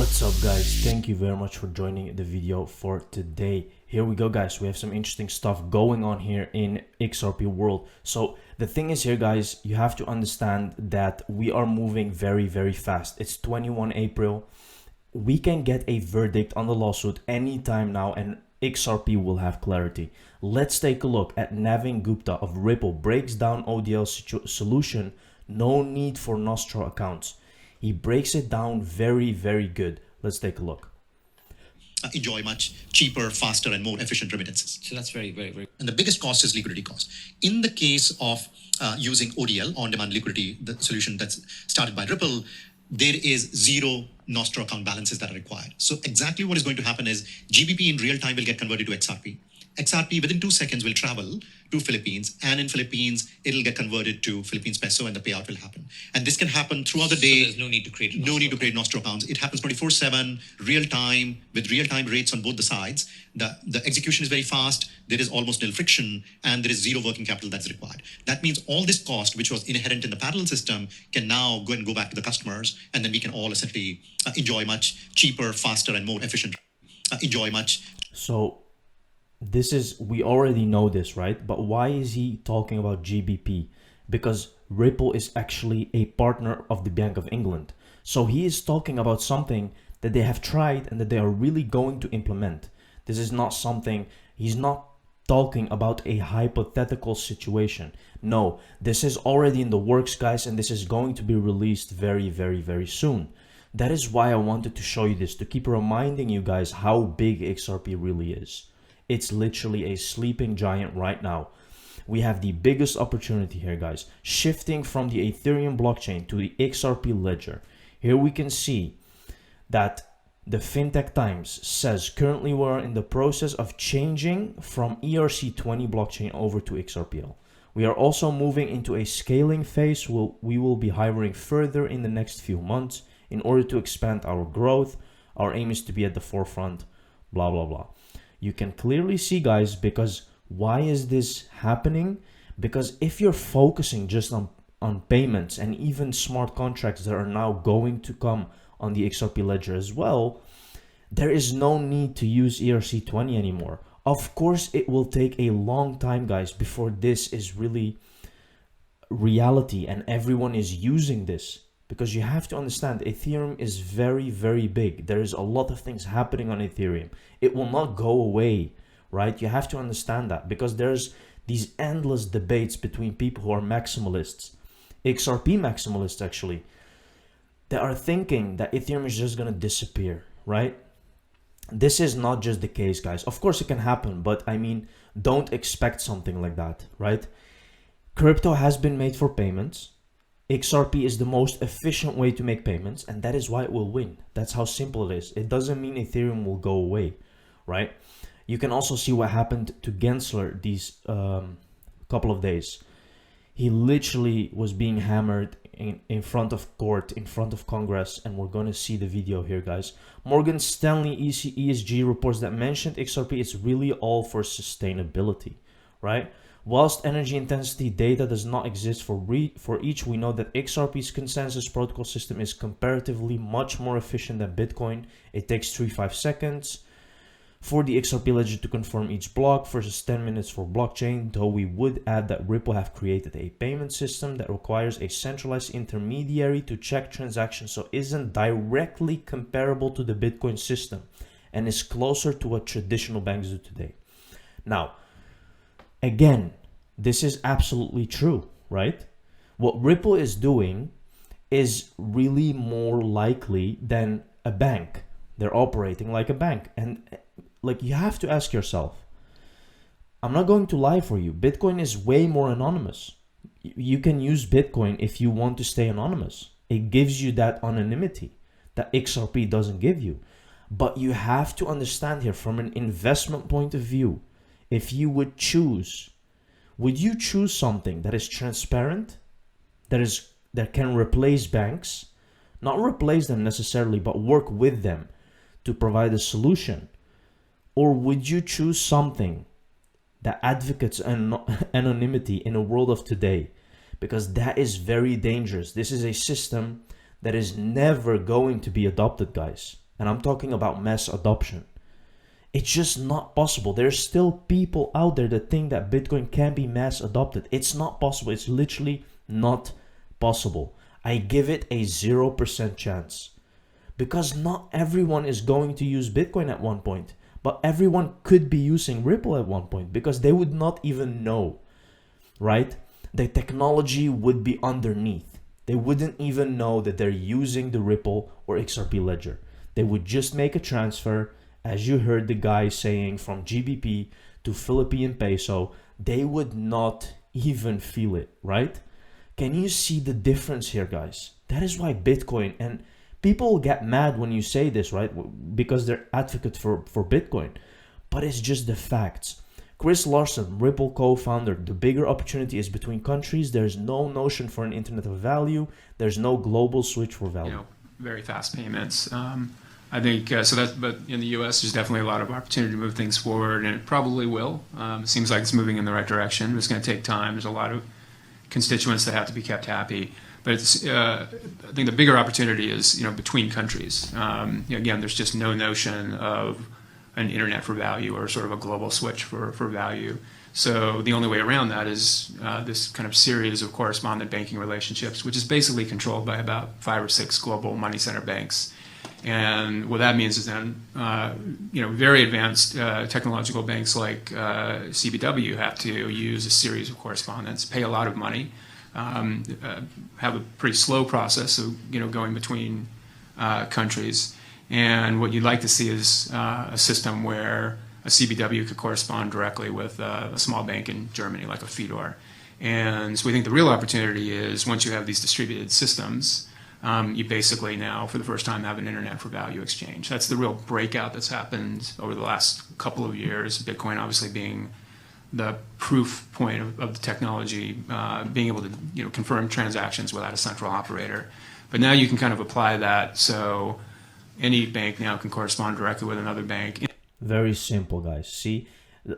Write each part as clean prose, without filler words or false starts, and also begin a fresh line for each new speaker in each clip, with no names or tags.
What's up guys, thank you very much for joining the video for today. Here we go guys, we have some interesting stuff going on here in XRP world. So the thing is here guys, you have to understand that we are moving very fast. It's 21 April. We can get a verdict on the lawsuit anytime now and XRP will have clarity. Let's take a look at Navin Gupta of Ripple breaks down ODL Solution, no need for Nostro accounts. He breaks it down very good. Let's take a look.
Enjoy much cheaper, faster, and more efficient remittances.
So that's very.
And the biggest cost is liquidity cost. In the case of using ODL, on-demand liquidity, the solution that's started by Ripple, there is zero Nostro account balances that are required. So exactly what is going to happen is GBP in real time will get converted to XRP. XRP within 2 seconds will travel to Philippines, and in Philippines it'll get converted to Philippines peso, and the payout will happen. And this can happen throughout the day.
So there's no need to create
Nostro accounts. It happens 24/7, real time, with real time rates on both the sides. The execution is very fast. There is almost nil friction, and there is zero working capital that's required. That means all this cost, which was inherent in the parallel system, can now go back to the customers, and then we can all essentially enjoy much cheaper, faster, and more efficient.
So this is, we already know this, right? But why is he talking about GBP? Because Ripple is actually a partner of the Bank of England. So he is talking about something that they have tried and that they are really going to implement. This is not something, he's not talking about a hypothetical situation. No, this is already in the works, guys, and this is going to be released very soon. That is why I wanted to show you this, to keep reminding you guys how big XRP really is. It's literally a sleeping giant right now. We have the biggest opportunity here, guys, shifting from the Ethereum blockchain to the XRP Ledger. Here we can see that the FinTech Times says currently we're in the process of changing from ERC20 blockchain over to XRPL. We are also moving into a scaling phase. We will be hiring further in the next few months in order to expand our growth. Our aim is to be at the forefront, blah blah. You can clearly see, guys, because why is this happening? Because if you're focusing just on payments and even smart contracts that are now going to come on the XRP Ledger as well, there is no need to use ERC20 anymore. Of course, it will take a long time, guys, before this is really reality and everyone is using this. Because you have to understand, Ethereum is very big. There is a lot of things happening on Ethereum. It will not go away, right? You have to understand that, because there's these endless debates between people who are maximalists, XRP maximalists actually, that are thinking that Ethereum is just going to disappear, right? This is not just the case, guys. Of course it can happen, but I mean, don't expect something like that, right? Crypto has been made for payments. XRP is the most efficient way to make payments, and that is why it will win. That's how simple it is. It doesn't mean Ethereum will go away, right? You can also see what happened to Gensler these couple of days. He literally was being hammered in front of court, in front of Congress, and we're going to see the video here, guys. Morgan Stanley ESG reports that mentioned XRP is really all for sustainability, right? Whilst energy intensity data does not exist for each, we know that XRP's consensus protocol system is comparatively much more efficient than Bitcoin. It takes 3-5 seconds for the XRP Ledger to confirm each block versus 10 minutes for blockchain, though we would add that Ripple have created a payment system that requires a centralized intermediary to check transactions, so isn't directly comparable to the Bitcoin system and is closer to what traditional banks do today. Now, again, this is absolutely true, right? What Ripple is doing is really more likely than a bank. They're operating like a bank. And like, you have to ask yourself, I'm not going to lie for you, Bitcoin is way more anonymous. You can use Bitcoin if you want to stay anonymous. It gives you that anonymity that XRP doesn't give you. But you have to understand here, from an investment point of view, if you would choose, would you choose something that is transparent, that can replace banks, not replace them necessarily, but work with them to provide a solution? Or would you choose something that advocates anonymity in a world of today? Because that is very dangerous. This is a system that is never going to be adopted, guys. and I'm talking about mass adoption. It's just not possible. There's still people out there that think that Bitcoin can be mass adopted. It's not possible. It's literally not possible. I give it a 0% chance. Because not everyone is going to use Bitcoin at one point. But everyone could be using Ripple at one point because they would not even know, right? The technology would be underneath. They wouldn't even know that they're using the Ripple or XRP Ledger. They would just make a transfer, as you heard the guy saying, from GBP to Philippine peso. They would not even feel it, right? Can you see the difference here, guys? That is why Bitcoin, and people get mad when you say this, right? Because they're advocates for Bitcoin. But it's just the facts. Chris Larsen, Ripple co-founder, the bigger opportunity is between countries. There's no notion for an internet of value. There's no global switch for value.
Very fast payments. I think so. But in the U.S., there's definitely a lot of opportunity to move things forward, and it probably will. It seems like it's moving in the right direction. It's going to take time. There's a lot of constituents that have to be kept happy. But it's, I think the bigger opportunity is, between countries. Again, there's just no notion of an internet for value or sort of a global switch for value. So the only way around that is this kind of series of correspondent banking relationships, which is basically controlled by about 5 or 6 global money center banks. And what that means is then, very advanced technological banks like CBW have to use a series of correspondents, pay a lot of money, have a pretty slow process of going between countries. And what you'd like to see is a system where a CBW could correspond directly with a small bank in Germany, like a Fedor. And so we think the real opportunity is once you have these distributed systems, you basically now, for the first time, have an internet for value exchange. That's the real breakout that's happened over the last couple of years, Bitcoin obviously being the proof point of the technology, being able to confirm transactions without a central operator. But now you can kind of apply that so any bank now can correspond directly with another bank.
Very simple, guys. See,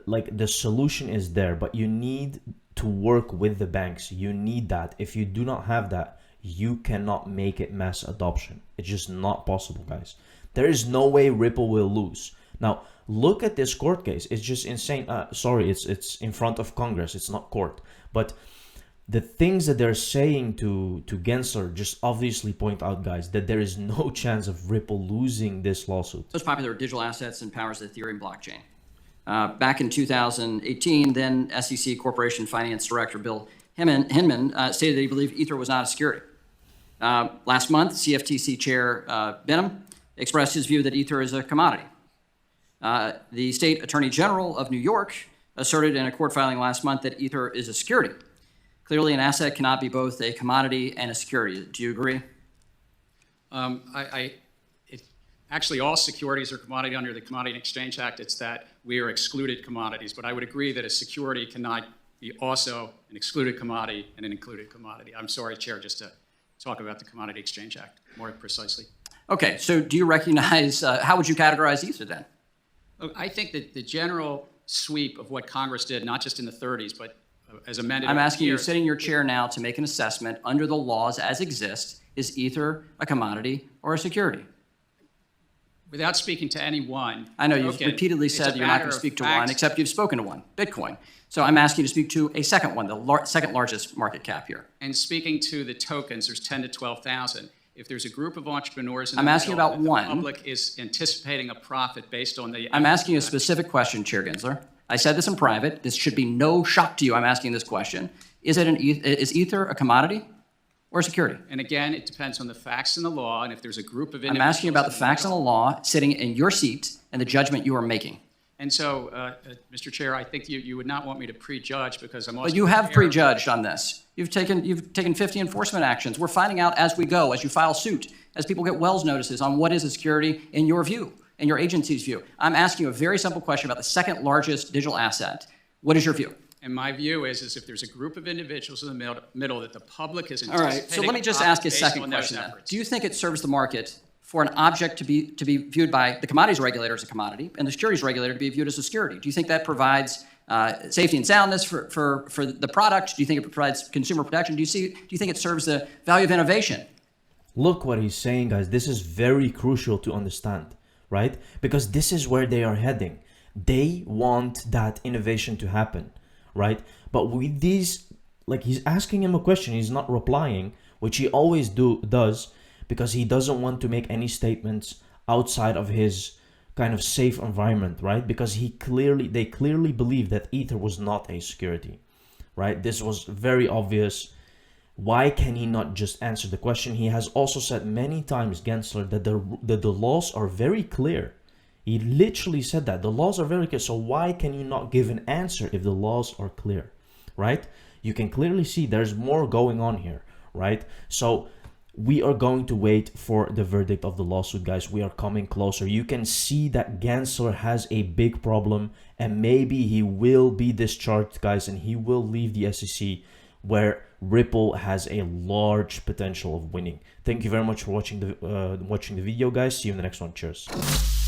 like the solution is there, but you need to work with the banks. You need that. If you do not have that, you cannot make it mass adoption. It's just not possible, guys. There is no way Ripple will lose. Now, look at this court case. It's just insane. Sorry, it's in front of Congress. It's not court. But the things that they're saying to Gensler just obviously point out, guys, that there is no chance of Ripple losing this lawsuit.
Most popular digital assets and powers the Ethereum blockchain. Back in 2018, then SEC Corporation Finance Director Bill Hinman stated that he believed Ether was not a security. Last month, CFTC Chair Benham expressed his view that Ether is a commodity. The State Attorney General of New York asserted in a court filing last month that Ether is a security. Clearly, an asset cannot be both a commodity and a security. Do you agree?
Actually, all securities are commodity under the Commodity and Exchange Act. It's that we are excluded commodities. But I would agree that a security cannot be also an excluded commodity and an included commodity. I'm sorry, Chair, just to talk about the Commodity Exchange Act more precisely.
Okay, so do you recognize, how would you categorize Ether then?
Look, I think that the general sweep of what Congress did, not just in the 30s, but as amended.
I'm asking you, sitting in your chair now, to make an assessment under the laws as exist. Is Ether a commodity or a security?
Without speaking to any one.
I know you've repeatedly said you're not going to speak to one, except you've spoken to one, Bitcoin. So I'm asking you to speak to a second one, the second largest market cap here.
And speaking to the tokens, there's 10 to 12,000. If there's a group of entrepreneurs in
I'm asking about one.
The public is anticipating a profit based on the.
I'm asking you a specific question, Chair Gensler. I said this in private. This should be no shock to you. I'm asking this question. Is Ether a commodity or a security?
And again, it depends on the facts and the law. And if there's a group of individuals.
I'm asking you about the facts and the law sitting in your seat and the judgment you are making.
And so, Mr. Chair, I think you would not want me to prejudge because I'm also.
But you have prejudged on this. You've taken 50 enforcement actions. We're finding out as we go, as you file suit, as people get Wells notices on what is a security in your view, in your agency's view. I'm asking you a very simple question about the second largest digital asset. What is your view?
And my view is if there's a group of individuals in the middle that the public is anticipating.
All right, so let me just ask you a second question then. Do you think it serves the market for an object to be viewed by the commodities regulator as a commodity and the securities regulator to be viewed as a security? Do you think that provides safety and soundness for the product? Do you think it provides consumer protection? Do you think it serves the value of innovation?
Look what he's saying, guys. This is very crucial to understand, right? Because this is where they are heading. They want that innovation to happen, right? But with these, like, he's asking him a question, he's not replying, which he always does, because he doesn't want to make any statements outside of his kind of safe environment, right? Because they clearly believe that Ether was not a security, right? This was very obvious. Why can he not just answer the question? He has also said many times, Gensler, that the laws are very clear. He literally said that the laws are very clear. So why can you not give an answer if the laws are clear, right? You can clearly see there's more going on here, right? So we are going to wait for the verdict of the lawsuit, guys. We are coming closer. You can see that Gensler has a big problem, and maybe he will be discharged, guys, and he will leave the SEC, where Ripple has a large potential of winning. Thank you very much for watching the video, guys. See you in the next one. Cheers.